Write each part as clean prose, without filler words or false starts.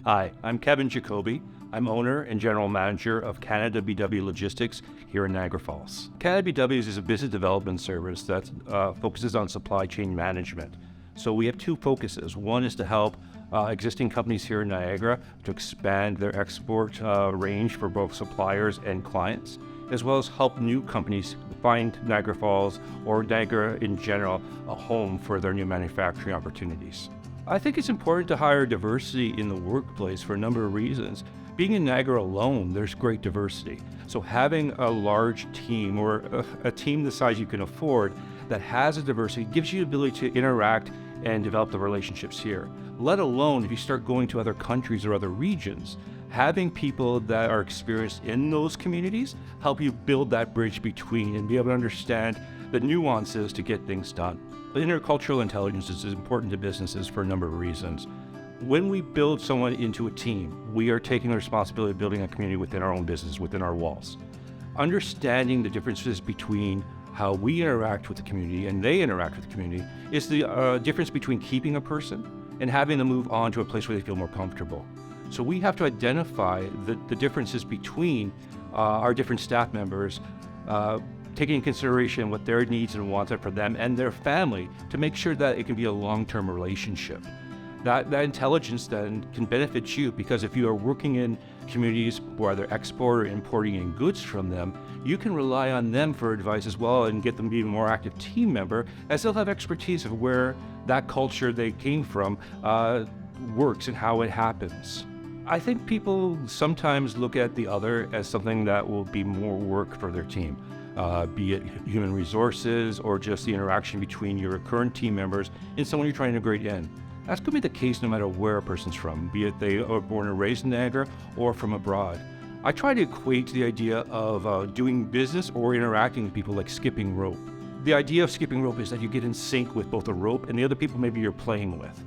Hi, I'm Kevin Jacobi. I'm owner and general manager of CanadaBW Logistics here in Niagara Falls. CanadaBW is a business development service that focuses on supply chain management. So we have two focuses. One is to help existing companies here in Niagara to expand their export range for both suppliers and clients, as well as help new companies find Niagara Falls or Niagara in general a home for their new manufacturing opportunities. I think it's important to hire diversity in the workplace for a number of reasons. Being in Niagara alone, there's great diversity. So having a large team or a team the size you can afford that has a diversity gives you the ability to interact and develop the relationships here. Let alone if you start going to other countries or other regions, having people that are experienced in those communities help you build that bridge between and be able to understand the nuances to get things done. But intercultural intelligence is important to businesses for a number of reasons. When we build someone into a team, we are taking the responsibility of building a community within our own business, within our walls. Understanding the differences between how we interact with the community and they interact with the community is the difference between keeping a person and having them move on to a place where they feel more comfortable. So we have to identify the differences between our different staff members, taking into consideration what their needs and wants are for them and their family to make sure that it can be a long-term relationship. That intelligence then can benefit you because if you are working in communities where they're export or importing in goods from them, you can rely on them for advice as well and get them to be a more active team member as they'll have expertise of where that culture they came from works and how it happens. I think people sometimes look at the other as something that will be more work for their team. Be it human resources or just the interaction between your current team members and someone you're trying to integrate in. That's going to be the case no matter where a person's from, be it they are born and raised in Niagara or from abroad. I try to equate the idea of doing business or interacting with people like skipping rope. The idea of skipping rope is that you get in sync with both the rope and the other people maybe you're playing with.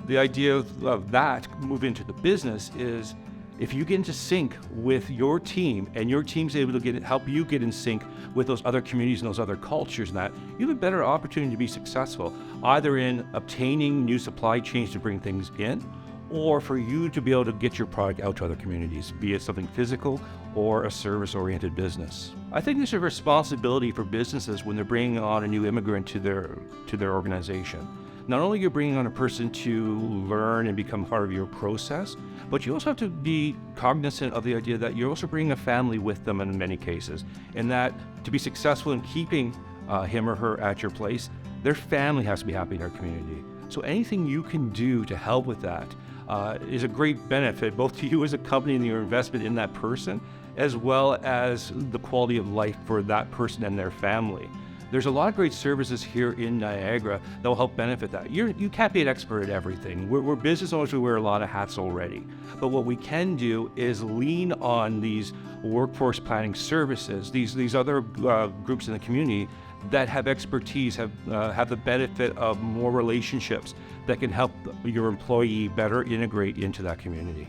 The idea of that move into the business is if you get into sync with your team and your team's able to help you get in sync with those other communities and those other cultures and that, you have a better opportunity to be successful, either in obtaining new supply chains to bring things in, or for you to be able to get your product out to other communities, be it something physical or a service-oriented business. I think there's a responsibility for businesses when they're bringing on a new immigrant to their organization. Not only you're bringing on a person to learn and become part of your process, but you also have to be cognizant of the idea that you're also bringing a family with them in many cases, and that to be successful in keeping him or her at your place, their family has to be happy in our community. So anything you can do to help with that is a great benefit, both to you as a company and your investment in that person, as well as the quality of life for that person and their family. There's a lot of great services here in Niagara that will help benefit that. You can't be an expert at everything. We're business owners, we wear a lot of hats already. But what we can do is lean on these workforce planning services, these other groups in the community that have expertise, have the benefit of more relationships that can help your employee better integrate into that community.